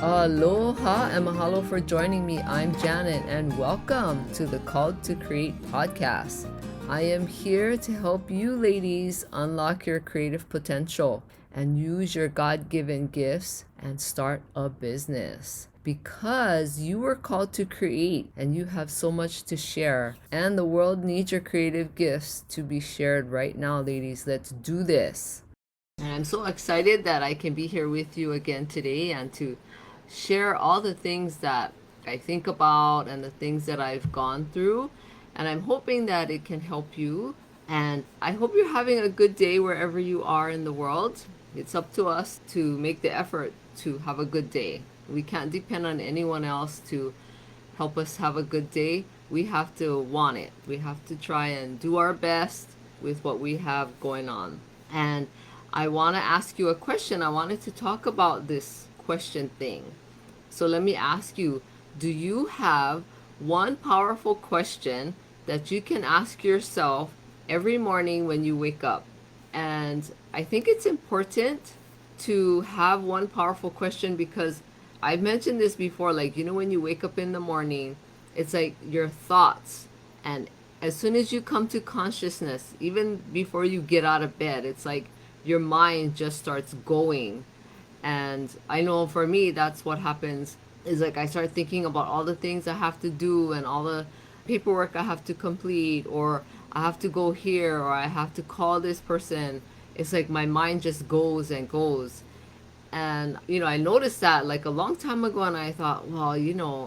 Aloha and mahalo for joining me. I'm Janet and welcome to the Called to Create podcast. I am here to help you ladies unlock your creative potential and use your God-given gifts and start a business. Because you were called to create and you have so much to share, and the world needs your creative gifts to be shared right now, ladies. Let's do this. And I'm so excited that I can be here with you again today and to share all the things that I think about and the things that I've gone through. And I'm hoping that it can help you. And I hope you're having a good day wherever you are in the world. It's up to us to make the effort to have a good day. We can't depend on anyone else to help us have a good day. We have to want it. We have to try and do our best with what we have going on. And I want to ask you a question. I wanted to talk about this question thing. So let me ask you, do you have one powerful question that you can ask yourself every morning when you wake up? And I think it's important to have one powerful question because I've mentioned this before, like, when you wake up in the morning, it's like your thoughts. And as soon as you come to consciousness, even before you get out of bed, it's like your mind just starts going. And I know for me, that's what happens is like I start thinking about all the things I have to do and all the paperwork I have to complete, or I have to go here, or I have to call this person. It's like my mind just goes and goes. And, I noticed that like a long time ago, and I thought, well,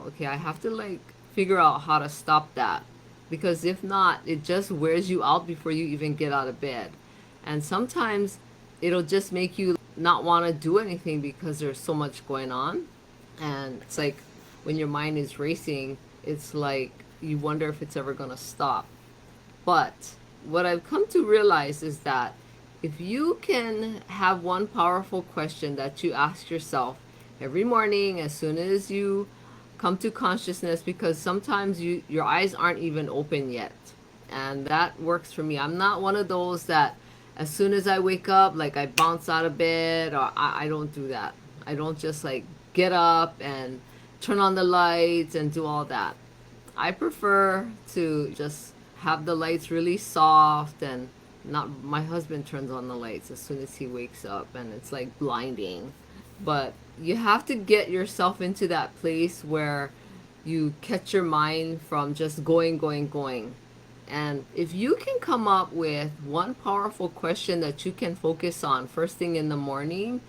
okay, I have to like figure out how to stop that. Because if not, it just wears you out before you even get out of bed. And sometimes it'll just make you not want to do anything because there's so much going on. And it's like when your mind is racing, it's like you wonder if it's ever going to stop. But what I've come to realize is that if you can have one powerful question that you ask yourself every morning as soon as you come to consciousness, because sometimes your eyes aren't even open yet. And that works for me. I'm not one of those that as soon as I wake up, like I bounce out of bed, or I don't do that. I don't just like get up and turn on the lights and do all that. I prefer to just have the lights really soft, and not my husband turns on the lights as soon as he wakes up and it's like blinding. But you have to get yourself into that place where you catch your mind from just going. And if you can come up with one powerful question that you can focus on first thing in the morning,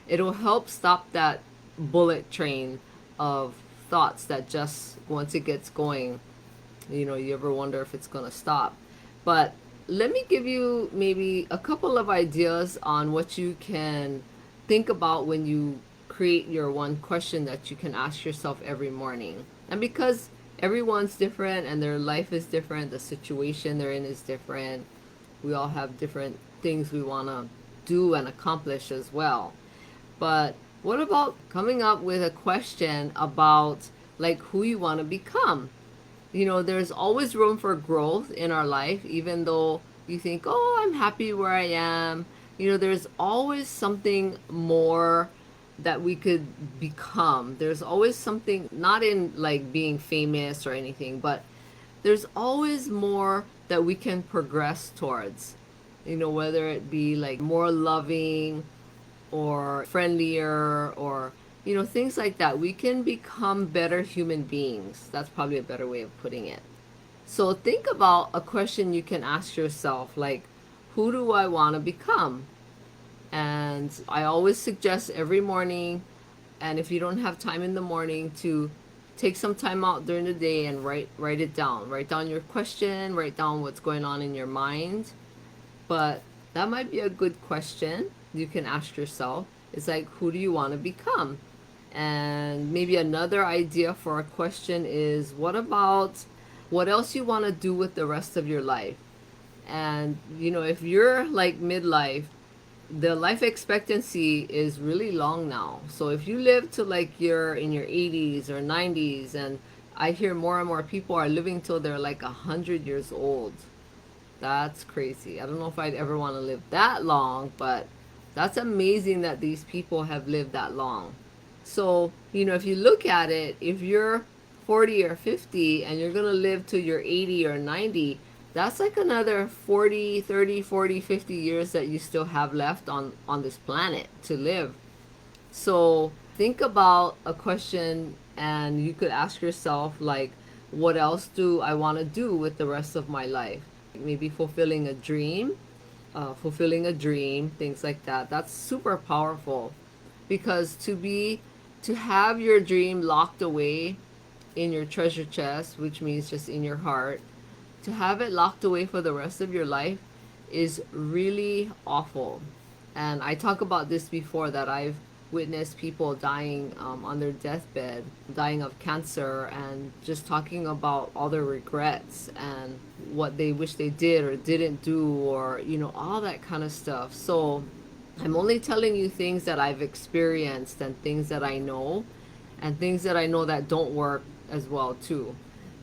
it'll help stop that bullet train of thoughts that just, once it gets going, you ever wonder if it's going to stop. But let me give you maybe a couple of ideas on what you can think about when you create your one question that you can ask yourself every morning. And because everyone's different and their life is different, the situation they're in is different, we all have different things we want to do and accomplish as well. But what about coming up with a question about like who you want to become? There's always room for growth in our life, even though you think, oh, I'm happy where I am. There's always something more that we could become. There's always something, not in like being famous or anything, but there's always more that we can progress towards. Whether it be like more loving or friendlier or things like that. We can become better human beings. That's probably a better way of putting it. So think about a question you can ask yourself, like, who do I want to become? And I always suggest every morning, and if you don't have time in the morning, to take some time out during the day and write it down. Write down your question, write down what's going on in your mind. But that might be a good question you can ask yourself. It's like, who do you want to become? And maybe another idea for a question is, what about what else you want to do with the rest of your life? And, if you're like midlife, the life expectancy is really long now. So if you live to like you're in your 80s or 90s, and I hear more and more people are living till they're like 100 years old. That's crazy. I don't know if I'd ever want to live that long, but that's amazing that these people have lived that long. So, if you look at it, if you're 40 or 50 and you're going to live till you're 80 or 90, that's like another 40, 30, 40, 50 years that you still have left on this planet to live. So think about a question and you could ask yourself, like, what else do I want to do with the rest of my life? Maybe fulfilling a dream, things like that. That's super powerful because to have your dream locked away in your treasure chest, which means just in your heart, to have it locked away for the rest of your life is really awful. And I talk about this before, that I've witnessed people dying on their deathbed, dying of cancer, and just talking about all their regrets and what they wish they did or didn't do, or, all that kind of stuff. So I'm only telling you things that I've experienced and things that I know, and things that I know that don't work as well too.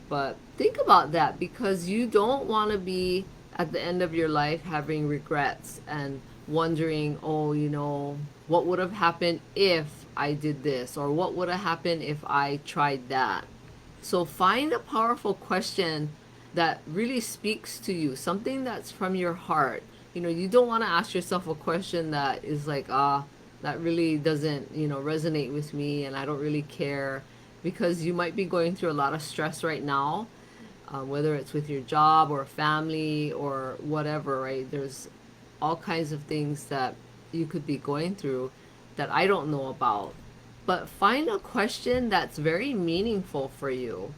But think about that, because you don't want to be at the end of your life having regrets and wondering, oh, what would have happened if I did this, or what would have happened if I tried that. So find a powerful question that really speaks to you, something that's from your heart. You don't want to ask yourself a question that is like, that really doesn't, resonate with me and I don't really care, because you might be going through a lot of stress right now, whether it's with your job or family or whatever, right? There's all kinds of things that you could be going through that I don't know about. But find a question that's very meaningful for you.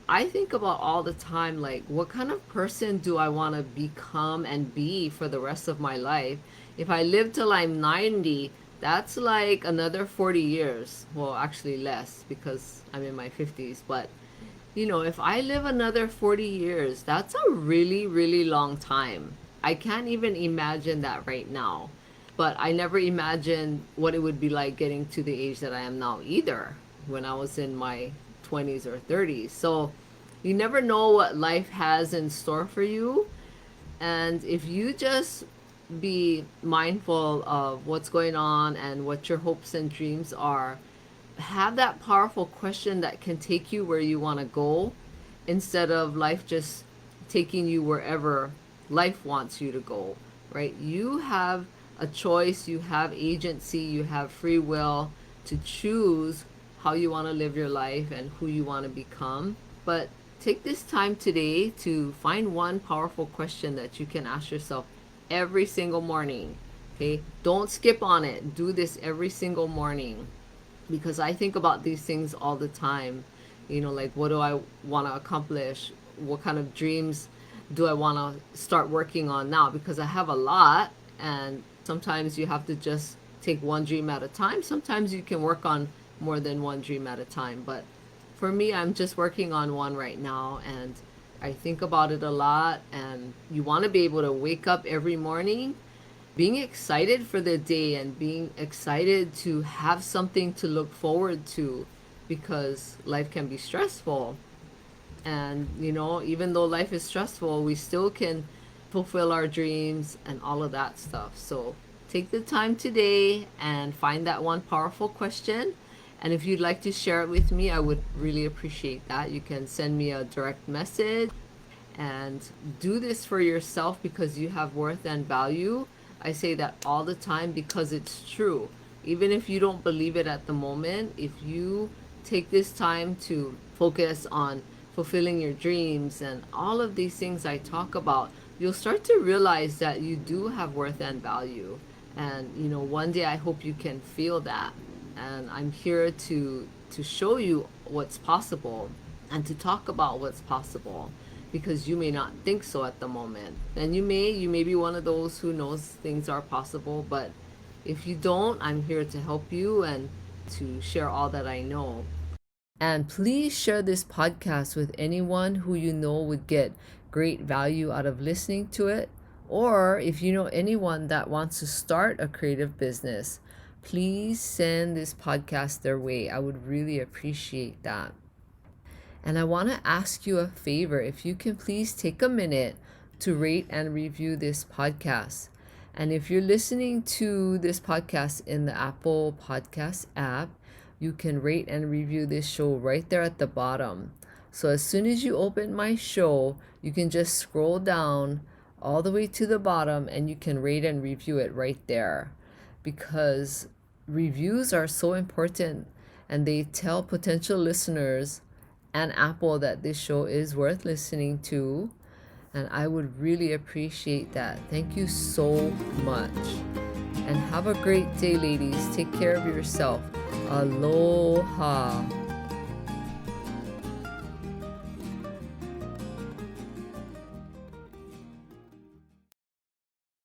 I think about all the time, like, what kind of person do I want to become and be for the rest of my life? If I live till I'm 90, that's like another 40 years. Well, actually less, because I'm in my 50s. But, if I live another 40 years, that's a really, really long time. I can't even imagine that right now. But I never imagined what it would be like getting to the age that I am now either, when I was in my 20s or 30s. So you never know what life has in store for you. And if you just be mindful of what's going on and what your hopes and dreams are, have that powerful question that can take you where you want to go, instead of life just taking you wherever life wants you to go, right? You have a choice, you have agency, you have free will to choose how you want to live your life and who you want to become. But take this time today to find one powerful question that you can ask yourself every single morning. Okay? Don't skip on it. Do this every single morning, because I think about these things all the time. Like, what do I want to accomplish? What kind of dreams do I want to start working on now? Because I have a lot, and sometimes you have to just take one dream at a time. Sometimes you can work on more than one dream at a time. But for me, I'm just working on one right now, and I think about it a lot. And you want to be able to wake up every morning being excited for the day and being excited to have something to look forward to, because life can be stressful. And, even though life is stressful, we still can fulfill our dreams and all of that stuff. So take the time today and find that one powerful question. And if you'd like to share it with me, I would really appreciate that. You can send me a direct message, and do this for yourself, because you have worth and value. I say that all the time because it's true. Even if you don't believe it at the moment, if you take this time to focus on fulfilling your dreams and all of these things I talk about, you'll start to realize that you do have worth and value. And, one day I hope you can feel that. And I'm here to show you what's possible and to talk about what's possible, because you may not think so at the moment. And you may be one of those who knows things are possible, but if you don't, I'm here to help you and to share all that I know. And please share this podcast with anyone who you know would get great value out of listening to it. Or if you know anyone that wants to start a creative business, please send this podcast their way. I would really appreciate that. And I want to ask you a favor. If you can please take a minute to rate and review this podcast. And if you're listening to this podcast in the Apple Podcast app, you can rate and review this show right there at the bottom. So as soon as you open my show, you can just scroll down all the way to the bottom and you can rate and review it right there, because reviews are so important and they tell potential listeners and Apple that this show is worth listening to. And I would really appreciate that. Thank you so much. And have a great day, ladies. Take care of yourself. Aloha.